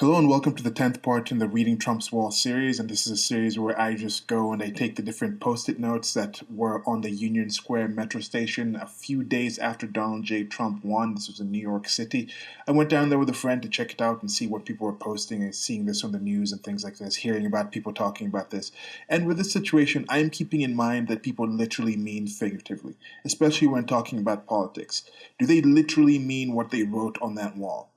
Hello and welcome to the 10th part in the Reading Trump's Wall series, and this is a series where I just go and I take the different post-it notes that were on the Union Square metro station a few days after Donald J. Trump won. This was in New York City. I went down there with a friend to check it out and see what people were posting and seeing this on the news and things like this, hearing about people talking about this. And with this situation, I am keeping in mind that people literally mean figuratively, especially when talking about politics. Do they literally mean what they wrote on that wall?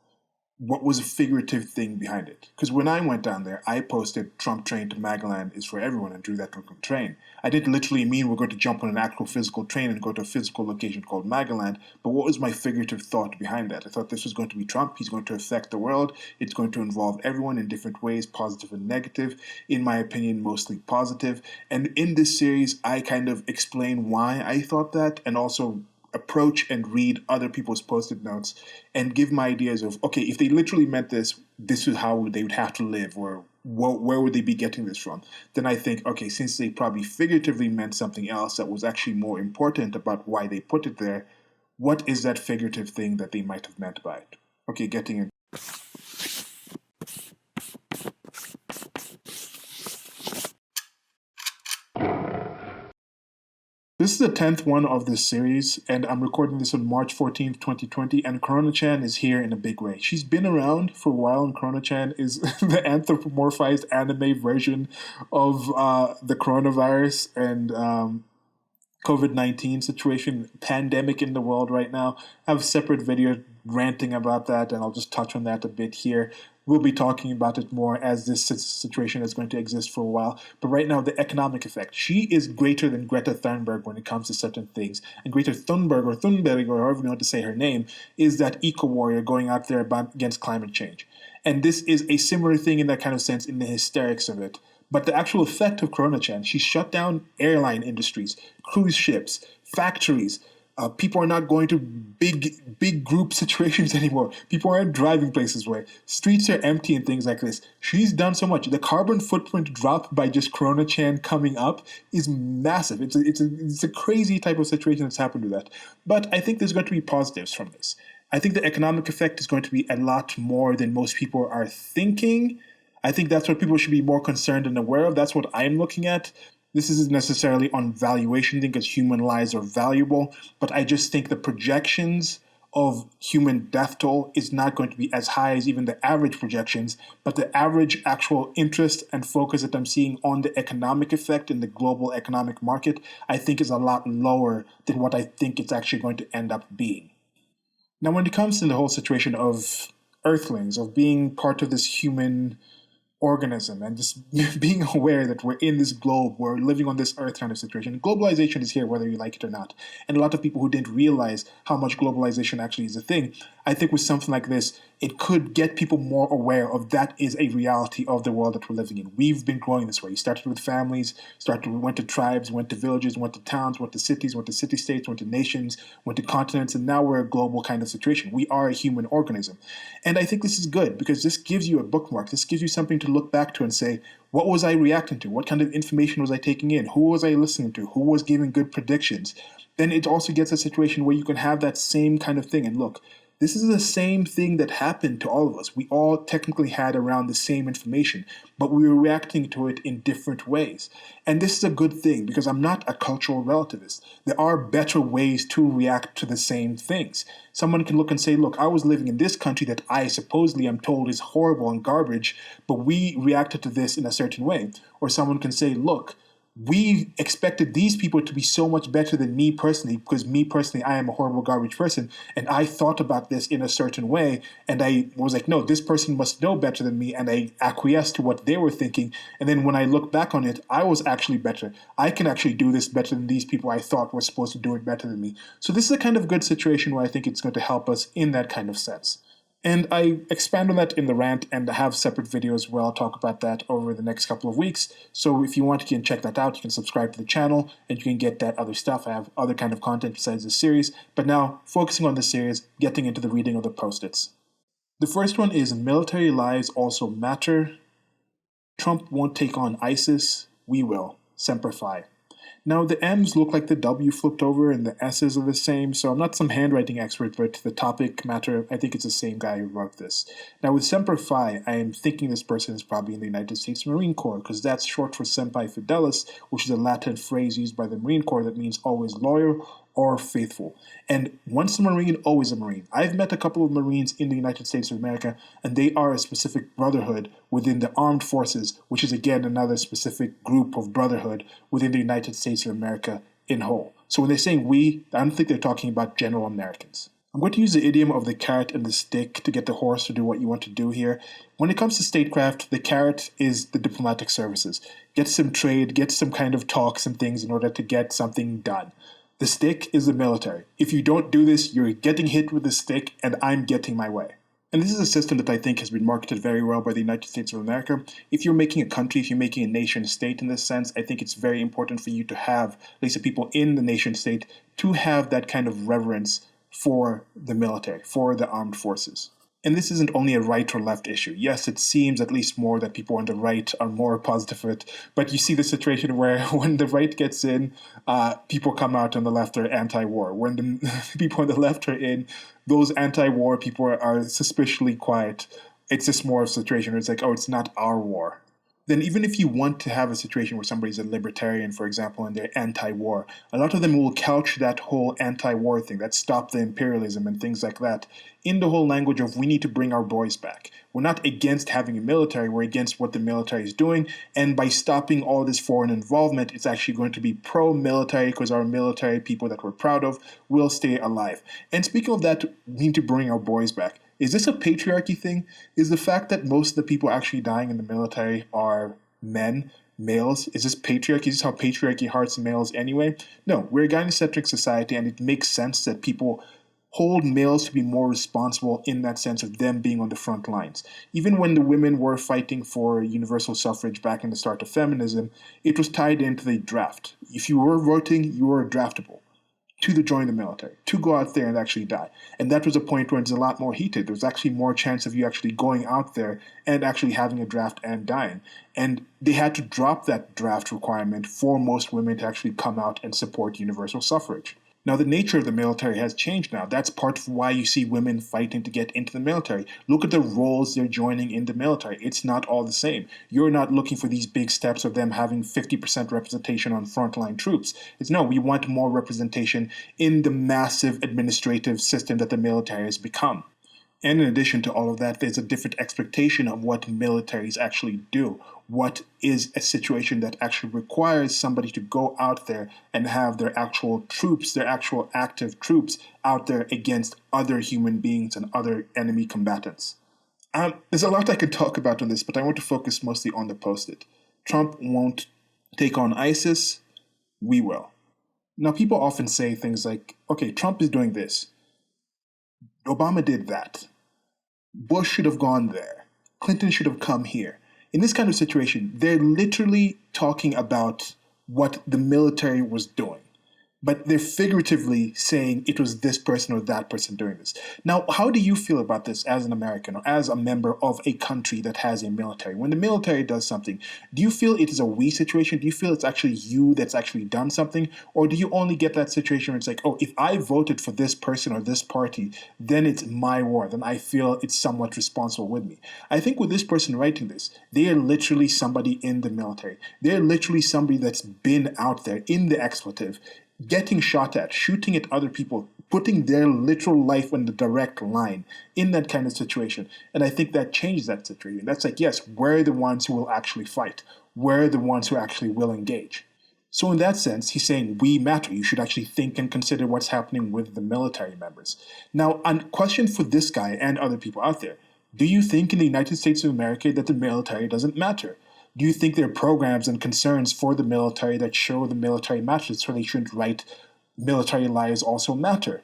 What was a figurative thing behind it? Because when I went down there, I posted Trump train to Magaland is for everyone and drew that Trump train. I didn't literally mean we're going to jump on an actual physical train and go to a physical location called Magaland, but what was my figurative thought behind that? I thought this was going to be Trump. He's going to affect the world. It's going to involve everyone in different ways, positive and negative. In my opinion, mostly positive. And in this series, I kind of explain why I thought that and also approach and read other people's post-it notes and give my ideas of, okay, if they literally meant this, this is how they would have to live, or where would they be getting this from? Then I think, okay, since they probably figuratively meant something else that was actually more important about why they put it there, what is that figurative thing that they might have meant by it? Okay, getting in. This is the 10th one of this series, and I'm recording this on March 14th, 2020, and Corona-chan is here in a big way. She's been around for a while, and Corona-chan is the anthropomorphized anime version of the coronavirus and COVID-19 situation, pandemic in the world right now. I have a separate video ranting about that, and I'll just touch on that a bit here. We'll be talking about it more as this situation is going to exist for a while. But right now, the economic effect. She is greater than Greta Thunberg when it comes to certain things. And Greta Thunberg, or Thunberg, or however you want to say her name, is that eco-warrior going out there against climate change. And this is a similar thing in that kind of sense in the hysterics of it. But the actual effect of Corona-chan, she shut down airline industries, cruise ships, factories. People are not going to big group situations anymore. People aren't driving places where streets are empty and things like this. She's done so much. The carbon footprint drop by just Corona-chan coming up is massive. It's a crazy type of situation that's happened to that. But I think there's going to be positives from this. I think the economic effect is going to be a lot more than most people are thinking. I think that's what people should be more concerned and aware of. That's what I'm looking at. This isn't necessarily on valuation thing because human lives are valuable, but I just think the projections of human death toll is not going to be as high as even the average projections, but the average actual interest and focus that I'm seeing on the economic effect in the global economic market, I think is a lot lower than what I think it's actually going to end up being. Now, when it comes to the whole situation of Earthlings, of being part of this human organism and just being aware that we're in this globe, we're living on this earth kind of situation. Globalization is here whether you like it or not. And a lot of people who didn't realize how much globalization actually is a thing, I think with something like this, it could get people more aware of that is a reality of the world that we're living in. We've been growing this way. You started with families, went to tribes, went to villages, went to towns, went to cities, went to city-states, went to nations, went to continents, and now we're a global kind of situation. We are a human organism. And I think this is good because this gives you a bookmark. This gives you something to look back to and say, what was I reacting to? What kind of information was I taking in? Who was I listening to? Who was giving good predictions? Then it also gets a situation where you can have that same kind of thing. And look, this is the same thing that happened to all of us. We all technically had around the same information, but we were reacting to it in different ways. And this is a good thing because I'm not a cultural relativist. There are better ways to react to the same things. Someone can look and say, look, I was living in this country that I supposedly am told is horrible and garbage, but we reacted to this in a certain way. Or someone can say, look, we expected these people to be so much better than me personally because me personally, I am a horrible garbage person. And I thought about this in a certain way. And I was like, no, this person must know better than me. And I acquiesced to what they were thinking. And then when I look back on it, I was actually better. I can actually do this better than these people I thought were supposed to do it better than me. So this is a kind of good situation where I think it's going to help us in that kind of sense. And I expand on that in the rant and have separate videos where I'll talk about that over the next couple of weeks. So if you want, you can check that out. You can subscribe to the channel and you can get that other stuff. I have other kind of content besides this series. But now, focusing on the series, getting into the reading of the post-its. The first one is military lives also matter. Trump won't take on ISIS. We will. Semper Fi. Now, the M's look like the W flipped over and the S's are the same, so I'm not some handwriting expert, but the topic matter, I think it's the same guy who wrote this. Now, with Semper Fi, I am thinking this person is probably in the United States Marine Corps, because that's short for Semper Fidelis, which is a Latin phrase used by the Marine Corps that means always loyal or faithful. And once a Marine, always a Marine. I've met a couple of Marines in the United States of America, and they are a specific brotherhood within the armed forces, which is again another specific group of brotherhood within the United States of America in whole. So when they're saying we, I don't think they're talking about general Americans. I'm going to use the idiom of the carrot and the stick to get the horse to do what you want to do here. When it comes to statecraft, the carrot is the diplomatic services. Get some trade, get some kind of talks and things in order to get something done. The stick is the military. If you don't do this, you're getting hit with the stick, and I'm getting my way. And this is a system that I think has been marketed very well by the United States of America. If you're making a country, if you're making a nation state in this sense, I think it's very important for you to have, at least the people in the nation state, to have that kind of reverence for the military, for the armed forces. And this isn't only a right or left issue. Yes, it seems at least more that people on the right are more positive for it, but you see the situation where when the right gets in, people come out on the left are anti-war. When the people on the left are in, those anti-war people are suspiciously quiet. It's just more of a situation where it's like, oh, it's not our war. Then even if you want to have a situation where somebody's a libertarian, for example, and they're anti-war, a lot of them will couch that whole anti-war thing, that stop the imperialism and things like that, in the whole language of we need to bring our boys back. We're not against having a military, we're against what the military is doing, and by stopping all this foreign involvement, it's actually going to be pro-military because our military people that we're proud of will stay alive. And speaking of that, we need to bring our boys back. Is this a patriarchy thing? Is the fact that most of the people actually dying in the military are men, males? Is this patriarchy? Is this how patriarchy hurts males anyway? No, we're a gynocentric society, and it makes sense that people hold males to be more responsible in that sense of them being on the front lines. Even when the women were fighting for universal suffrage back in the start of feminism, it was tied into the draft. If you were voting, you were draftable to join the military, to go out there and actually die. And that was a point where it's a lot more heated. There was actually more chance of you actually going out there and actually having a draft and dying. And they had to drop that draft requirement for most women to actually come out and support universal suffrage. Now, the nature of the military has changed now. That's part of why you see women fighting to get into the military. Look at the roles they're joining in the military. It's not all the same. You're not looking for these big steps of them having 50% representation on frontline troops. It's no, we want more representation in the massive administrative system that the military has become. And in addition to all of that, there's a different expectation of what militaries actually do. What is a situation that actually requires somebody to go out there and have their actual troops, their actual active troops out there against other human beings and other enemy combatants. There's a lot I could talk about on this, but I want to focus mostly on the post-it. Trump won't take on ISIS. We will. Now, people often say things like, okay, Trump is doing this. Obama did that. Bush should have gone there. Clinton should have come here. In this kind of situation, they're literally talking about what the military was doing, but they're figuratively saying it was this person or that person doing this. Now, how do you feel about this as an American or as a member of a country that has a military? When the military does something, do you feel it is a we situation? Do you feel it's actually you that's actually done something? Or do you only get that situation where it's like, oh, if I voted for this person or this party, then it's my war. Then I feel it's somewhat responsible with me. I think with this person writing this, they are literally somebody in the military. They're literally somebody that's been out there in the expletive, getting shot at, shooting at other people, putting their literal life on the direct line in that kind of situation. And I think that changes that situation. That's like, yes, we're the ones who will actually fight. We're the ones who actually will engage. So in that sense, he's saying we matter. You should actually think and consider what's happening with the military members. Now, a question for this guy and other people out there. Do you think in the United States of America that the military doesn't matter? Do you think there are programs and concerns for the military that show the military matters, so they shouldn't write military lives also matter?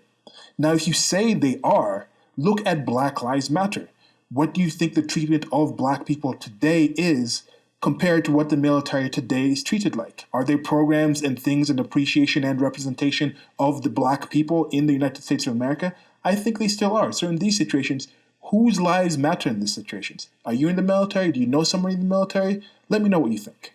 Now, if you say they are, look at Black Lives Matter. What do you think the treatment of black people today is compared to what the military today is treated like? Are there programs and things and appreciation and representation of the black people in the United States of America? I think they still are. So in these situations, whose lives matter in these situations? Are you in the military? Do you know somebody in the military? Let me know what you think.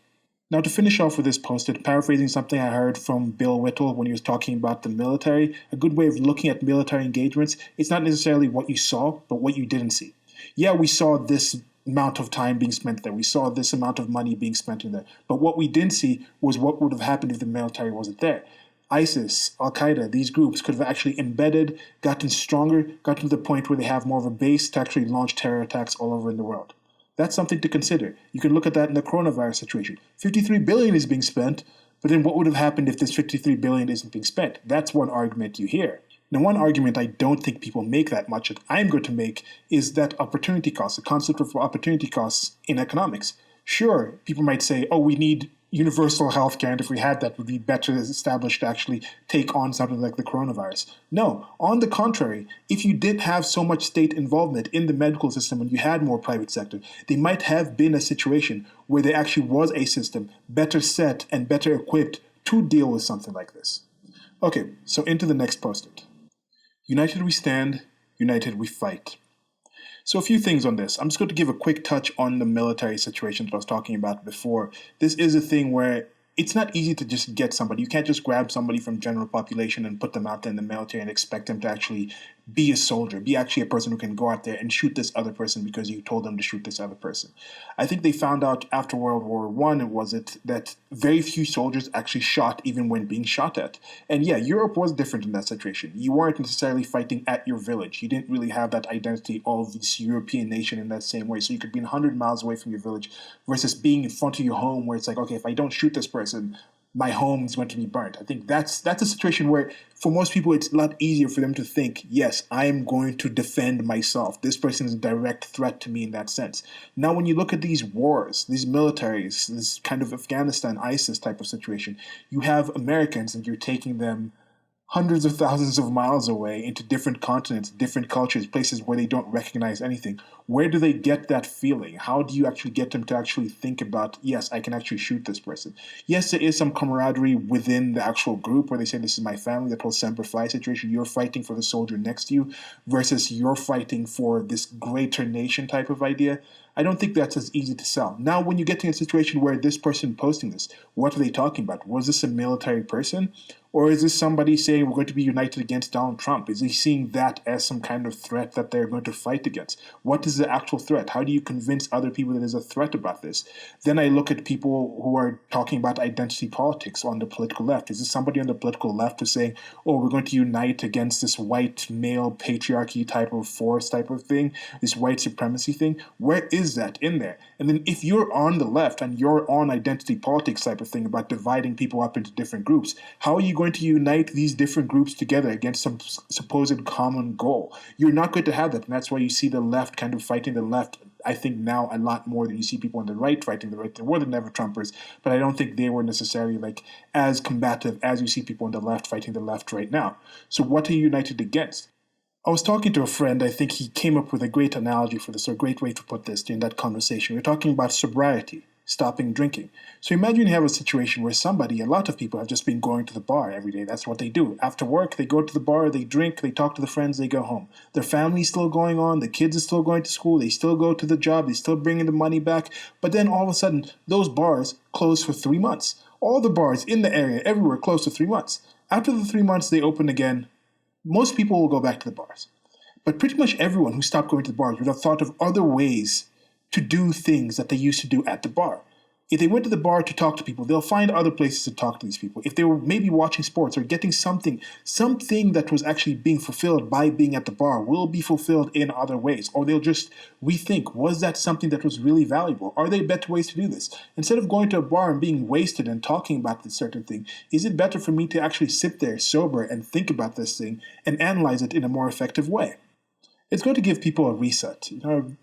Now, to finish off with this post, paraphrasing something I heard from Bill Whittle when he was talking about the military, a good way of looking at military engagements, it's not necessarily what you saw, but what you didn't see. Yeah, we saw this amount of time being spent there. We saw this amount of money being spent in there. But what we didn't see was what would have happened if the military wasn't there. ISIS, Al Qaeda, these groups could have actually embedded, gotten stronger, gotten to the point where they have more of a base to actually launch terror attacks all over in the world. That's something to consider. You can look at that in the coronavirus situation. 53 billion is being spent, but then what would have happened if this 53 billion isn't being spent? That's one argument you hear. Now, one argument I don't think people make that much that I'm going to make is that opportunity cost, the concept of opportunity costs in economics. Sure, people might say, oh, we need universal health care, and if we had that, would be better established to actually take on something like the coronavirus. No, on the contrary, if you didn't have so much state involvement in the medical system and you had more private sector, there might have been a situation where there actually was a system better set and better equipped to deal with something like this. Okay, so into the next post-it. United we stand, united we fight. So a few things on this. I'm just going to give a quick touch on the military situation that I was talking about before. This is a thing where it's not easy to just get somebody. You can't just grab somebody from general population and put them out there in the military and expect them to actually be a soldier, be actually a person who can go out there and shoot this other person because you told them to shoot this other person. I think they found out after World War I, that very few soldiers actually shot even when being shot at. And yeah, Europe was different in that situation. You weren't necessarily fighting at your village. You didn't really have that identity of this European nation in that same way. So you could be 100 miles away from your village versus being in front of your home where it's like, okay, if I don't shoot this person, my home is going to be burnt. I think that's a situation where, for most people, it's a lot easier for them to think, yes, I am going to defend myself. This person is a direct threat to me in that sense. Now, when you look at these wars, these militaries, this kind of Afghanistan, ISIS type of situation, you have Americans and you're taking them hundreds of thousands of miles away into different continents, different cultures, places where they don't recognize anything. Where do they get that feeling? How do you actually get them to actually think about, yes, I can actually shoot this person? Yes, there is some camaraderie within the actual group where they say, this is my family, that whole Semper Fi situation. You're fighting for the soldier next to you versus you're fighting for this greater nation type of idea. I don't think that's as easy to sell. Now, when you get to a situation where this person posting this, what are they talking about? Was this a military person? Or is this somebody saying we're going to be united against Donald Trump? Is he seeing that as some kind of threat that they're going to fight against? What is the actual threat? How do you convince other people that there's a threat about this? Then I look at people who are talking about identity politics on the political left. Is this somebody on the political left who's saying, oh, we're going to unite against this white male patriarchy type of force type of thing, this white supremacy thing? Where is that in there? And then if you're on the left and you're on identity politics type of thing about dividing people up into different groups, how are you going to unite these different groups together against some supposed common goal? You're not going to have that, and that's why you see the left kind of fighting the left, I think, now a lot more than you see people on the right fighting the right. There were the Never Trumpers, but I don't think they were necessarily like as combative as you see people on the left fighting the left right now. So what are you united against? I was talking to a friend. I think he came up with a great analogy for this, or a great way to put this in that conversation. We were talking about sobriety, stopping drinking. So imagine you have a situation where a lot of people have just been going to the bar every day. That's what they do. After work, they go to the bar, they drink, they talk to the friends, they go home. Their family's still going on, the kids are still going to school, they still go to the job, they still bring in the money back. But then all of a sudden, those bars close for 3 months. All the bars in the area, everywhere, close for 3 months. After the 3 months, they open again. Most people will go back to the bars. But pretty much everyone who stopped going to the bars would have thought of other ways to do things that they used to do at the bar. If they went to the bar to talk to people, they'll find other places to talk to these people. If they were maybe watching sports or getting something that was actually being fulfilled by being at the bar will be fulfilled in other ways. Or they'll just rethink, was that something that was really valuable? Are there better ways to do this? Instead of going to a bar and being wasted and talking about this certain thing, is it better for me to actually sit there sober and think about this thing and analyze it in a more effective way? It's going to give people a reset,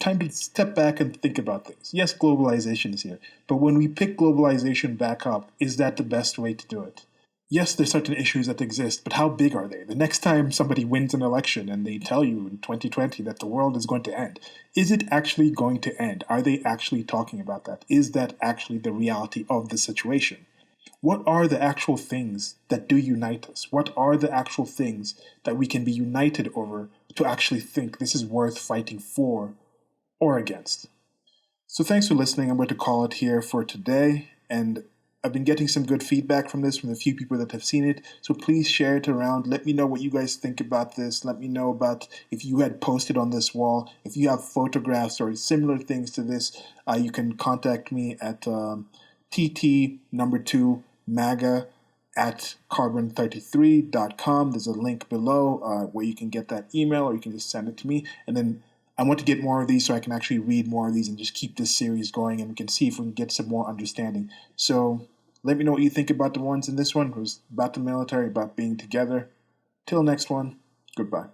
time to step back and think about things. Yes, globalization is here, but when we pick globalization back up, is that the best way to do it? Yes, there's certain issues that exist, but how big are they? The next time somebody wins an election and they tell you in 2020 that the world is going to end, is it actually going to end? Are they actually talking about that? Is that actually the reality of the situation? What are the actual things that do unite us? What are the actual things that we can be united over to actually think this is worth fighting for or against? So thanks for listening. I'm going to call it here for today. And I've been getting some good feedback from this from the few people that have seen it. So please share it around. Let me know what you guys think about this. Let me know about if you had posted on this wall. If you have photographs or similar things to this, you can contact me at TT2MAGA at carbon33.com. There's a link below where you can get that email, or you can just send it to me. And then I want to get more of these so I can actually read more of these and just keep this series going, and we can see if we can get some more understanding. So let me know what you think about the ones in this one. It was about the military, about being together. Till next one, goodbye.